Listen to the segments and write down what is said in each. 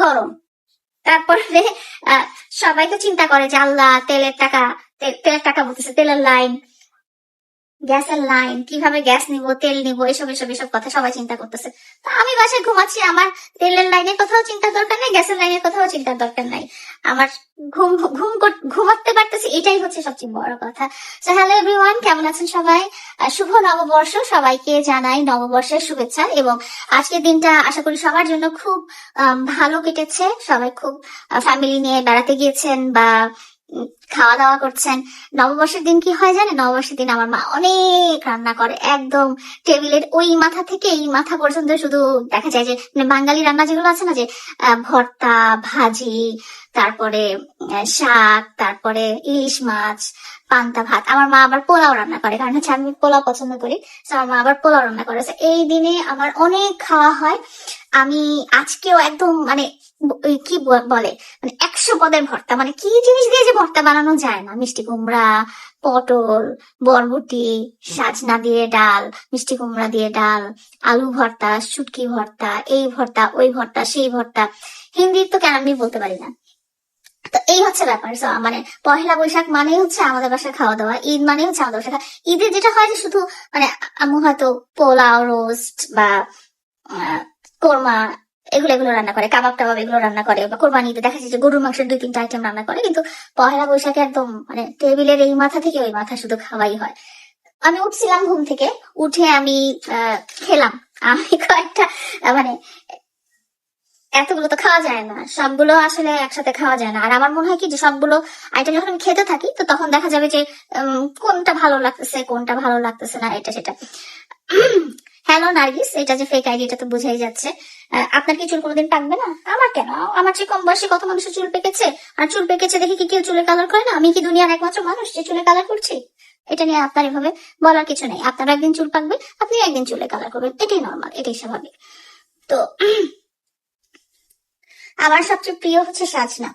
গরম। তারপরে সবাই তো চিন্তা করে যে আল্লাহ তেলের টাকা বলতেছে, তেলের লাইন, গ্যাসের লাইন, কিভাবে গ্যাস নিব, তেল নিব, এসব এসব এসব কথা সবাই চিন্তা করতেছে। তো আমি বাসায় ঘুমাচ্ছি, আমার তেলের লাইনের কথাও চিন্তার দরকার নাই, গ্যাসের লাইনের কথাও চিন্তার দরকার নাই। আমার ঘুমাতে পারতেছি, এটাই হচ্ছে সবচেয়ে বড় কথা। সো হ্যালো এভরিওয়ান, কেমন আছেন সবাই? শুভ নববর্ষ, সবাইকে জানাই নববর্ষের শুভেচ্ছা। এবং আজকের দিনটা আশা করি সবার জন্য খুব ভালো কেটেছে। সবাই খুব ফ্যামিলি নিয়ে বেড়াতে গিয়েছেন বা খাওয়া দাওয়া করছেন। নববর্ষের দিন কি হয় জানেন? নববর্ষের দিন আমার মা অনেক রান্না করে, একদম টেবিলের ওই মাথা থেকে এই মাথা পর্যন্ত শুধু দেখা যায় যে মানে বাঙালি রান্না যেগুলো আছে না, যে ভর্তা, ভাজি, তারপরে শাক, তারপরে ইলিশ মাছ, পান্তা ভাত। আমার মা আবার পোলাও রান্না করে, কারণ হচ্ছে আমি পোলাও পছন্দ করি। আমার মা আবার পোলাও রান্না করে। এই দিনে আমার অনেক খাওয়া হয়। আমি আজকেও একদম মানে কি বলে মানে 100 পদের ভর্তা, মানে কি জিনিস দিয়ে যে ভর্তা বানানো যায় না, মিষ্টি কুমড়া, পটল, বরবটি, সাজনা দিয়ে ডাল, মিষ্টি কুমড়া দিয়ে ডাল, আলু ভর্তা, শুটকি ভর্তা, এই ভর্তা, ওই ভর্তা, সেই ভর্তা, হিন্দি তো কেন আমি বলতে পারি না। তো এই হচ্ছে ব্যাপার। মানে পহেলা বৈশাখ মানে হচ্ছে আমাদের বাসায় খাওয়া দাওয়া, ঈদ মানে হচ্ছে আমাদের বাসায় ঈদের যেটা হয় যে শুধু মানে আম্মু হয়তো পোলাও, রোস্ট বা কোরমা এগুলো এগুলো রান্না করে, কাবাব টাবাব এগুলো রান্না করে, বা কোরবানিতে দেখা যাচ্ছে যে গরুর মাংসের 2-3টা আইটেম রান্না করে। কিন্তু পহেলা বৈশাখে একদম মানে টেবিলের এই মাথা থেকে ওই মাথা শুধু খাওয়াই হয়। আমি উঠছিলাম ঘুম থেকে, উঠে আমি খেলাম। আমি কয়েকটা মানে এতগুলো তো খাওয়া যায় না, সবগুলো আসলে একসাথে খাওয়া যায় না। আর আমার মনে হয় কি যে সবগুলো আইটেম যখন আমি খেতে থাকি তো তখন দেখা যাবে যে কোনটা ভালো লাগতেছে, কোনটা ভালো লাগতেছে না, এটা সেটা। হ্যালো নার্গিস, এটা যে ফেক আইডি এটা তো বোঝাই যাচ্ছে। আপনার কি চুল কোনোদিন পাকবে না? আমার কেন? আমার চেয়ে কম বয়সে কত মানুষের চুল পেকেছে। আর চুল পেকেছে দেখে কি কেউ চুলের কালার করে না? আমি কি দুনিয়ার একমাত্র মানুষ যে চুলে কালার করছি? এটা নিয়ে আপনার এভাবে বলার কিছু নেই। আপনার একদিন চুল পাকবে, আপনি একদিন চুলে কালার করবেন, এটাই নর্মাল, এটাই স্বাভাবিক। তো আমার সবচেয়ে প্রিয় হচ্ছে সাজনা।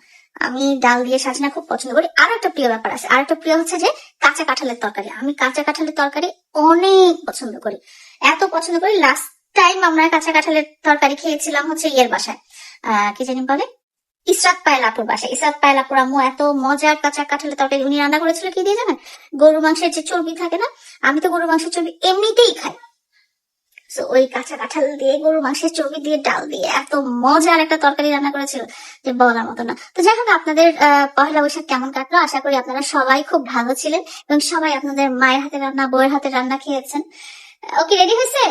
আমি ডাল দিয়ে সাজনা খুব পছন্দ করি। আর একটা প্রিয় ব্যাপার আছে, আর একটা প্রিয় হচ্ছে যে কাঁচা কাঁঠালের তরকারি। আমি কাঁচা কাঁঠালের তরকারি অনেক পছন্দ করি, এত পছন্দ করি। লাস্ট টাইম আমরা কাঁচা কাঁঠালের তরকারি খেয়েছিলাম হচ্ছে ইয়ের বাসায়, কি জানি বলে, ইসরাত পায়েল আপুর বাসায়। ইসরাত পায়েল আপুর আম্মু এত মজার কাঁচা কাঁঠালের তরকারি উনি রান্না করেছিল কি দিয়ে জানেন? গরু মাংসের যে চর্বি থাকে না, আমি তো গরু মাংসের চর্বি এমনিতেই খাই। ওই কাঁচা কাঁঠাল দিয়ে গরু মাংসের চর্বি দিয়ে ডাল দিয়ে এত মজার একটা তরকারি রান্না করেছিল যে বলার মতো না। তো যাই হোক, আপনাদের পহেলা বৈশাখ কেমন কাটলো? আশা করি আপনারা সবাই খুব ভালো ছিলেন এবং সবাই আপনাদের মায়ের হাতে রান্না, বউয়ের হাতে রান্না খেয়েছেন। ওকে, রেডি হয়েছে?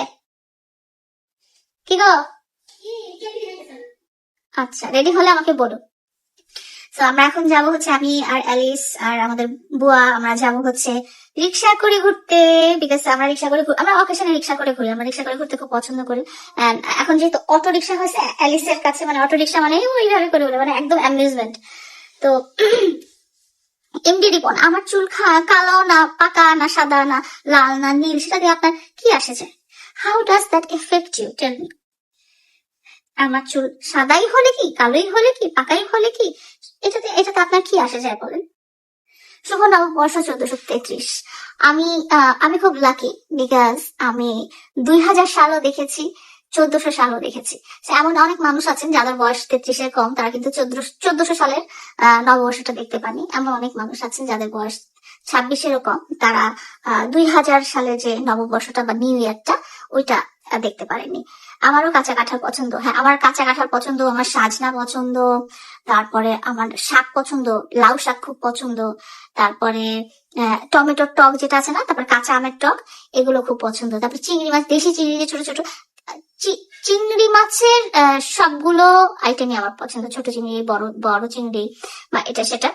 কি গো? আচ্ছা, রেডি হলে আমাকে বলো। তো আমরা এখন যাব হচ্ছে, আমি আর অ্যালিস আর আমাদের বুয়া, আমরা যাব হচ্ছে রিক্সা করে ঘুরতে। বিকজ আমরা রিক্সা করে আমরা অকেশনে রিক্সা করে ঘুরি, আমরা রিক্সা করে ঘুরতে খুব পছন্দ করি। এখন যেহেতু অটো রিক্সা হয়েছে অ্যালিসের কাছে, মানে অটো রিক্সা মানে ওইভাবে করে বলে মানে একদম অ্যামিউজমেন্ট। তো এমডি রিপন, আমার চুল কালো না পাকা না সাদা না লাল না নীল, সেটা দিয়ে আপনার কি আসে যায়? How does that affect you, tell me. আমার চুল সাদাই হলে কি, কালোই হলে কি, পাকাই হলে কি, এটাতে আপনার কি আসে যায় বলেন? শুভ নববর্ষ 1433। আমি আমি খুব লাকি, বিকজ আমি 2000 সালও দেখেছি, 1400 সালও দেখেছি। এমন অনেক মানুষ আছেন যাদের বয়স 33-এর কম, তারা কিন্তু 1400 সালের নববর্ষটা দেখতে পাননি। এমন অনেক মানুষ আছেন যাদের বয়স 26-এরও কম, তারা 2000 সালে যে নববর্ষটা বা নিউ ইয়ারটা ওইটা দেখতে পারেননি। আমারও কাঁচা কাঁঠাল পছন্দ, হ্যাঁ আমার কাঁচা কাঁঠাল পছন্দ, আমার সাজনা পছন্দ, তারপরে আমার শাক পছন্দ, লাউ শাক খুব পছন্দ, তারপরে টমেটোর টক যেটা আছে না, তারপর কাঁচা আমের টক, এগুলো খুব পছন্দ। তারপর চিংড়ি মাছ, দেশি চিংড়ি, ছোট ছোট চিংড়ি মাছের সবগুলো আইটেমই আমার পছন্দ, ছোট চিংড়ি, বড় বড় চিংড়ি বা এটা সেটা।